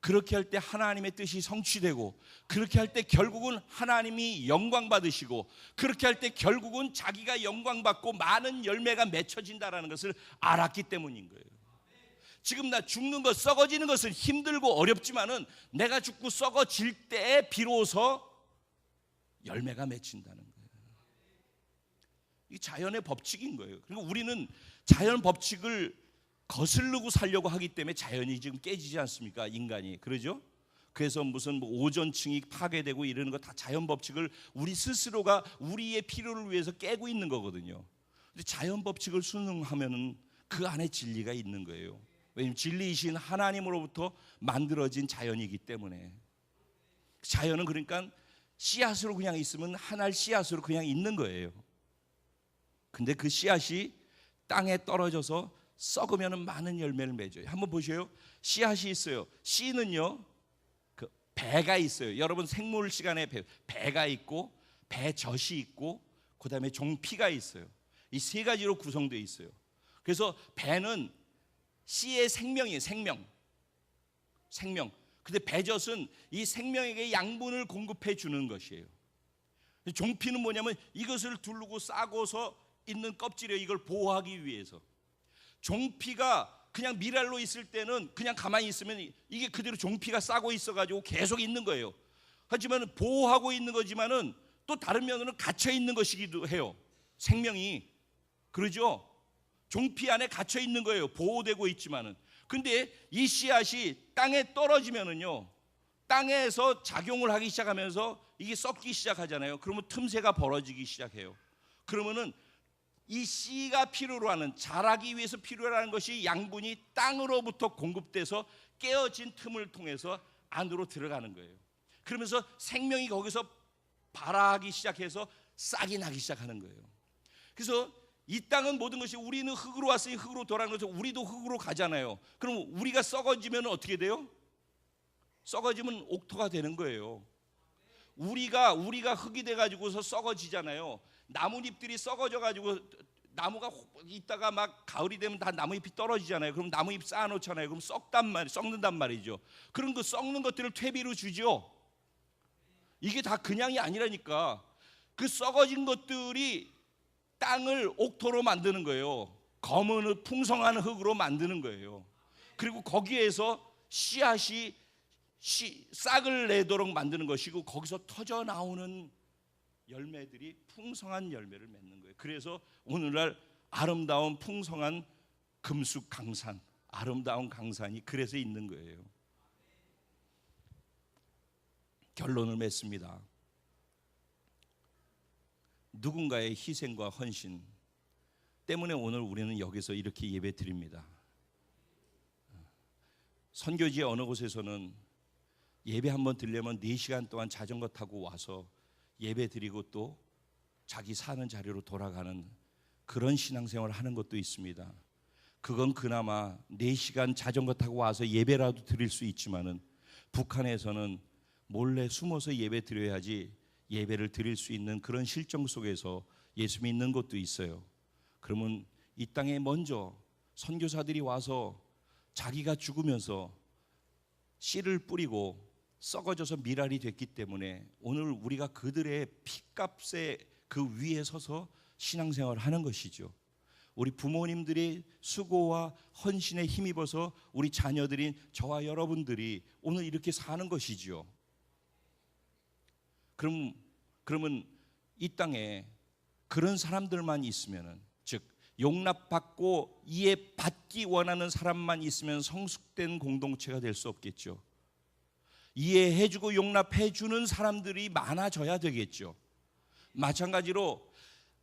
그렇게 할 때 하나님의 뜻이 성취되고 그렇게 할 때 결국은 하나님이 영광 받으시고 그렇게 할 때 결국은 자기가 영광 받고 많은 열매가 맺혀진다라는 것을 알았기 때문인 거예요. 지금 나 죽는 것, 썩어지는 것은 힘들고 어렵지만은 내가 죽고 썩어질 때 비로소 열매가 맺힌다는 거예요. 이 자연의 법칙인 거예요. 그리고 우리는 자연 법칙을 거스르고 살려고 하기 때문에 자연이 지금 깨지지 않습니까? 인간이. 그러죠? 그래서 무슨 오존층이 파괴되고 이러는 거 다 자연 법칙을 우리 스스로가 우리의 필요를 위해서 깨고 있는 거거든요. 근데 자연 법칙을 순응하면은 그 안에 진리가 있는 거예요. 왜냐하면 진리이신 하나님으로부터 만들어진 자연이기 때문에. 자연은 그러니까 씨앗으로 그냥 있으면 한 알 씨앗으로 그냥 있는 거예요. 근데 그 씨앗이 땅에 떨어져서 썩으면 많은 열매를 맺어요. 한번 보세요. 씨앗이 있어요. 씨는요, 그 배가 있어요. 여러분 생물 시간에 배가 있고 배젖이 있고 그다음에 종피가 있어요. 이 세 가지로 구성되어 있어요. 그래서 배는 씨의 생명이에요. 생명. 근데 배젖은 이 생명에게 양분을 공급해 주는 것이에요. 종피는 뭐냐면 이것을 두르고 싸고서 있는 껍질에 이걸 보호하기 위해서. 종피가 그냥 미랄로 있을 때는 그냥 가만히 있으면 이게 그대로 종피가 싸고 있어가지고 계속 있는 거예요. 하지만 보호하고 있는 거지만은 또 다른 면으로는 갇혀 있는 것이기도 해요. 생명이. 그러죠? 종피 안에 갇혀 있는 거예요. 보호되고 있지만은. 근데 이 씨앗이 땅에 떨어지면은요, 땅에서 작용을 하기 시작하면서 이게 썩기 시작하잖아요. 그러면 틈새가 벌어지기 시작해요. 그러면은 이 씨가 필요로 하는, 자라기 위해서 필요로 하는 것이 양분이 땅으로부터 공급돼서 깨어진 틈을 통해서 안으로 들어가는 거예요. 그러면서 생명이 거기서 발화하기 시작해서 싹이 나기 시작하는 거예요. 그래서 이 땅은 모든 것이, 우리는 흙으로 왔으니 흙으로 돌아가는 것처럼 우리도 흙으로 가잖아요. 그럼 우리가 썩어지면 어떻게 돼요? 썩어지면 옥토가 되는 거예요. 우리가 흙이 돼가지고서 썩어지잖아요. 나뭇잎들이 썩어져가지고 나무가 있다가 막 가을이 되면 다 나무잎이 떨어지잖아요. 그럼 나무잎 쌓아놓잖아요. 그럼 썩는단 말이죠. 그런 그 썩는 것들을 퇴비로 주죠. 이게 다 그냥이 아니라니까. 그 썩어진 것들이 땅을 옥토로 만드는 거예요. 검은 풍성한 흙으로 만드는 거예요. 그리고 거기에서 씨앗이 싹을 내도록 만드는 것이고, 거기서 터져 나오는 열매들이 풍성한 열매를 맺는 거예요. 그래서 오늘날 아름다운 풍성한 금숙 강산, 아름다운 강산이 그래서 있는 거예요. 결론을 맺습니다. 누군가의 희생과 헌신 때문에 오늘 우리는 여기서 이렇게 예배 드립니다. 선교지 어느 곳에서는 예배 한번 드리려면 4시간 동안 자전거 타고 와서 예배 드리고 또 자기 사는 자리로 돌아가는 그런 신앙생활을 하는 것도 있습니다. 그건 그나마 4시간 자전거 타고 와서 예배라도 드릴 수 있지만은, 북한에서는 몰래 숨어서 예배 드려야지 예배를 드릴 수 있는 그런 실정 속에서 예수 믿는 것도 있어요. 그러면 이 땅에 먼저 선교사들이 와서 자기가 죽으면서 씨를 뿌리고 썩어져서 미랄이 됐기 때문에 오늘 우리가 그들의 피값에 그 위에 서서 신앙생활을 하는 것이죠. 우리 부모님들의 수고와 헌신에 힘입어서 우리 자녀들인 저와 여러분들이 오늘 이렇게 사는 것이죠. 그러면 이 땅에 그런 사람들만 있으면은, 즉 용납받고 이해받기 원하는 사람만 있으면 성숙된 공동체가 될 수 없겠죠. 이해해주고 용납해주는 사람들이 많아져야 되겠죠. 마찬가지로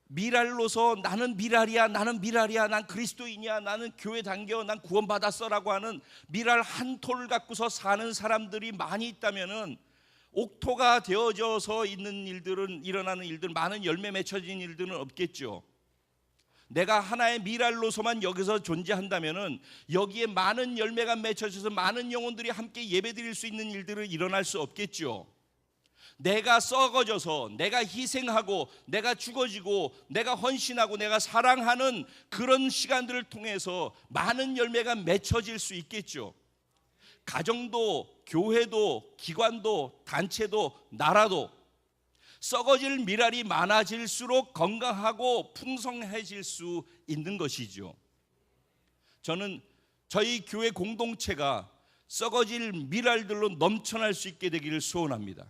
미랄로서 나는 미랄이야, 난 그리스도인이야, 나는 교회 다녀, 난 구원받았어라고 하는 미랄 한 톨 갖고서 사는 사람들이 많이 있다면은, 옥토가 되어져서 일어나는 일들, 많은 열매 맺혀진 일들은 없겠죠. 내가 하나의 미랄로서만 여기서 존재한다면은 여기에 많은 열매가 맺혀져서 많은 영혼들이 함께 예배드릴 수 있는 일들은 일어날 수 없겠죠. 내가 썩어져서, 내가 희생하고, 내가 죽어지고, 내가 헌신하고, 내가 사랑하는 그런 시간들을 통해서 많은 열매가 맺혀질 수 있겠죠. 가정도, 교회도, 기관도, 단체도, 나라도 썩어질 미랄이 많아질수록 건강하고 풍성해질 수 있는 것이죠. 저는 저희 교회 공동체가 썩어질 미랄들로 넘쳐날 수 있게 되기를 소원합니다.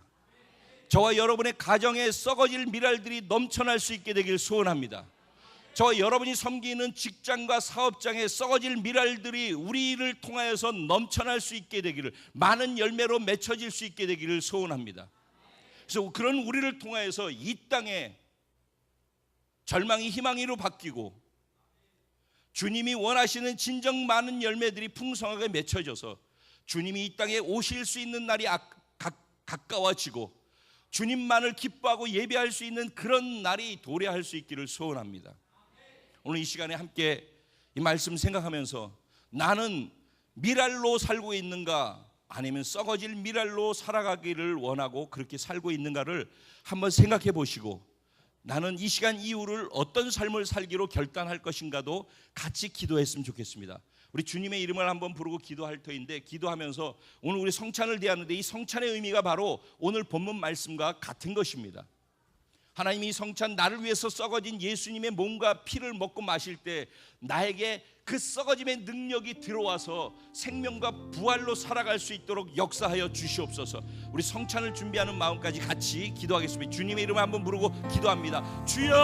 저와 여러분의 가정에 썩어질 미랄들이 넘쳐날 수 있게 되기를 소원합니다. 저와 여러분이 섬기는 직장과 사업장에 썩어질 미랄들이 우리를 통하여서 넘쳐날 수 있게 되기를, 많은 열매로 맺혀질 수 있게 되기를 소원합니다. 그래서 그런 우리를 통하여서 이 땅에 절망이 희망으로 바뀌고, 주님이 원하시는 진정 많은 열매들이 풍성하게 맺혀져서 주님이 이 땅에 오실 수 있는 날이 가까워지고 주님만을 기뻐하고 예배할 수 있는 그런 날이 도래할 수 있기를 소원합니다. 오늘 이 시간에 함께 이 말씀 생각하면서 나는 미랄로 살고 있는가, 아니면 썩어질 미랄로 살아가기를 원하고 그렇게 살고 있는가를 한번 생각해 보시고, 나는 이 시간 이후를 어떤 삶을 살기로 결단할 것인가도 같이 기도했으면 좋겠습니다. 우리 주님의 이름을 한번 부르고 기도할 터인데, 기도하면서 오늘 우리 성찬을 대하는데 이 성찬의 의미가 바로 오늘 본문 말씀과 같은 것입니다. 하나님이 성찬, 나를 위해서 썩어진 예수님의 몸과 피를 먹고 마실 때 나에게 그 썩어짐의 능력이 들어와서 생명과 부활로 살아갈 수 있도록 역사하여 주시옵소서. 우리 성찬을 준비하는 마음까지 같이 기도하겠습니다. 주님의 이름을 한번 부르고 기도합니다. 주여!